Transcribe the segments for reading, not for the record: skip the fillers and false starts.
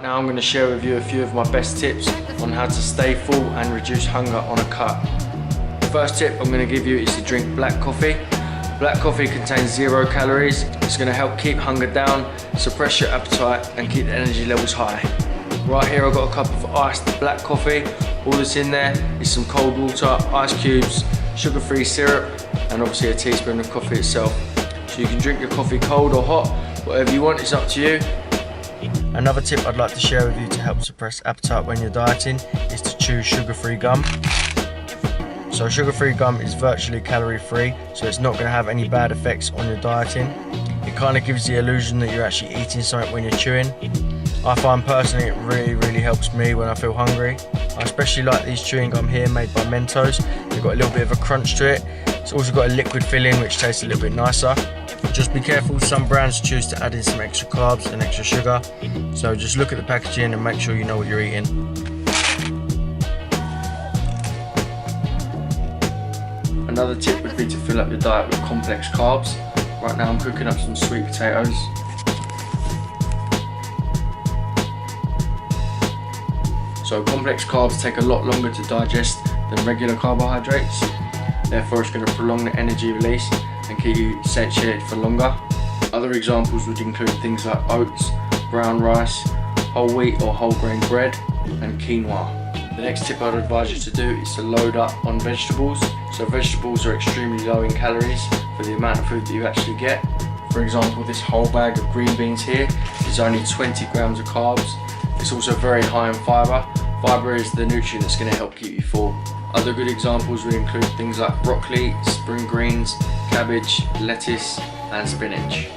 Right now I'm going to share with you a few of my best tips on how to stay full and reduce hunger on a cut. The first tip I'm going to give you is to drink black coffee. Black coffee contains 0 calories. It's going to help keep hunger down, suppress your appetite and keep the energy levels high. Right here I've got a cup of iced black coffee. All that's in there is some cold water, ice cubes, sugar-free syrup and obviously a teaspoon of coffee itself. So you can drink your coffee cold or hot, whatever you want, it's up to you. Another tip I'd like to share with you to help suppress appetite when you're dieting is to chew sugar-free gum. So sugar-free gum is virtually calorie-free, so it's not going to have any bad effects on your dieting. It kind of gives the illusion that you're actually eating something when you're chewing. I find personally it really helps me when I feel hungry. I especially like these chewing gum here made by Mentos. They've got a little bit of a crunch to it. It's also got a liquid filling which tastes a little bit nicer. Just be careful, some brands choose to add in some extra carbs and extra sugar, so just look at the packaging and make sure you know what you're eating. Another tip would be to fill up your diet with complex carbs. Right now I'm cooking up some sweet potatoes. So complex carbs take a lot longer to digest than regular carbohydrates, therefore it's going to prolong the energy release and keep you satiated for longer. Other examples would include things like oats, brown rice, whole wheat or whole grain bread and quinoa. The next tip I'd advise you to do is to load up on vegetables. So vegetables are extremely low in calories for the amount of food that you actually get. For example, this whole bag of green beans here is only 20 grams of carbs. It's also very high in fibre. Fibre is the nutrient that's going to help keep you full. Other good examples would include things like broccoli, spring greens, cabbage, lettuce and spinach.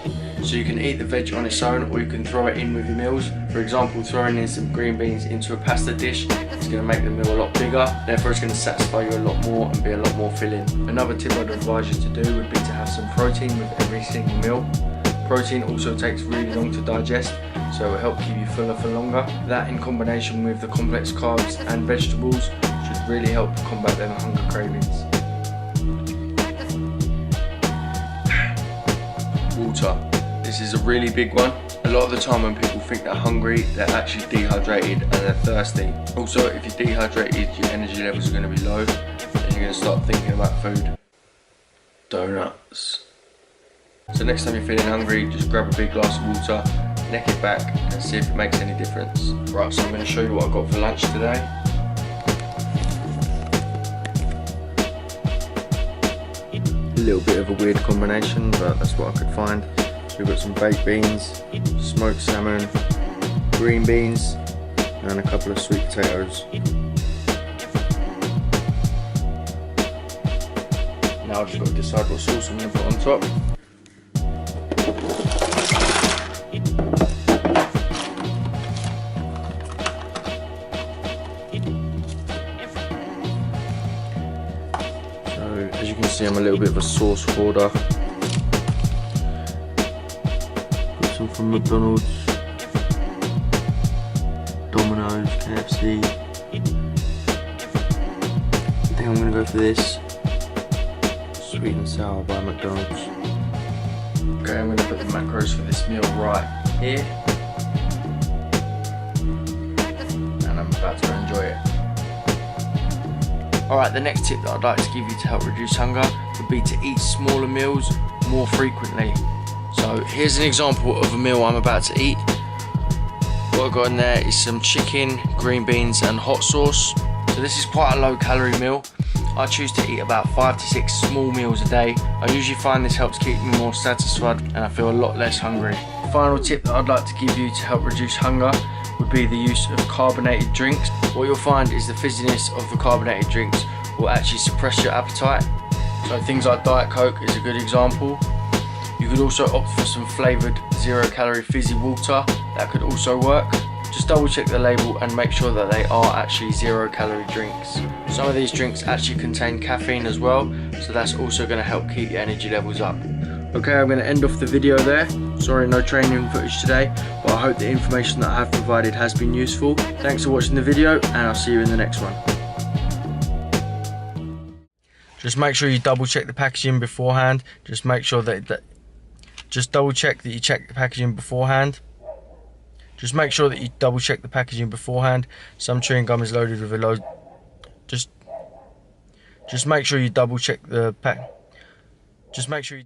So you can eat the veg on its own or you can throw it in with your meals. For example, throwing in some green beans into a pasta dish is going to make the meal a lot bigger, therefore it's going to satisfy you a lot more and be a lot more filling. Another tip I'd advise you to do would be to have some protein with every single meal. Protein also takes really long to digest, so it will help keep you fuller for longer. That in combination with the complex carbs and vegetables should really help combat them hunger cravings. Water. This is a really big one. A lot of the time when people think they're hungry, they're actually dehydrated and they're thirsty. Also, if you're dehydrated, your energy levels are going to be low and you're going to start thinking about food. Donuts. So next time you're feeling hungry, just grab a big glass of water, neck it back and see if it makes any difference. Right, so I'm going to show you what I got for lunch today. A little bit of a weird combination, but that's what I could find. So we've got some baked beans, smoked salmon, green beans and a couple of sweet potatoes. Now I've just got to decide what sauce I'm going to put on top. So as you can see, I'm a little bit of a sauce hoarder. From McDonald's, Domino's, KFC. I think I'm going to go for this sweet and sour by McDonald's. Okay, I'm going to put the macros for this meal right here and I'm about to enjoy it. Alright, the next tip that I'd like to give you to help reduce hunger would be to eat smaller meals more frequently. So here's an example of a meal I'm about to eat. What I've got in there is some chicken, green beans and hot sauce. So this is quite a low calorie meal. I choose to eat about 5 to 6 small meals a day. I usually find this helps keep me more satisfied and I feel a lot less hungry. The final tip that I'd like to give you to help reduce hunger would be the use of carbonated drinks. What you'll find is the fizziness of the carbonated drinks will actually suppress your appetite. So things like Diet Coke is a good example. You could also opt for some flavoured 0 calorie fizzy water, that could also work. Just double check the label and make sure that they are actually 0 calorie drinks. Some of these drinks actually contain caffeine as well, so that's also going to help keep your energy levels up. Okay, I'm going to end off the video there. Sorry, no training footage today, but I hope the information that I have provided has been useful. Thanks for watching the video and I'll see you in the next one. Just make sure you double check the packaging beforehand. Just double check that you check the packaging beforehand. Just make sure that you double check the packaging beforehand. Some chewing gum is loaded with a load. Just make sure you double check the pack. Just make sure you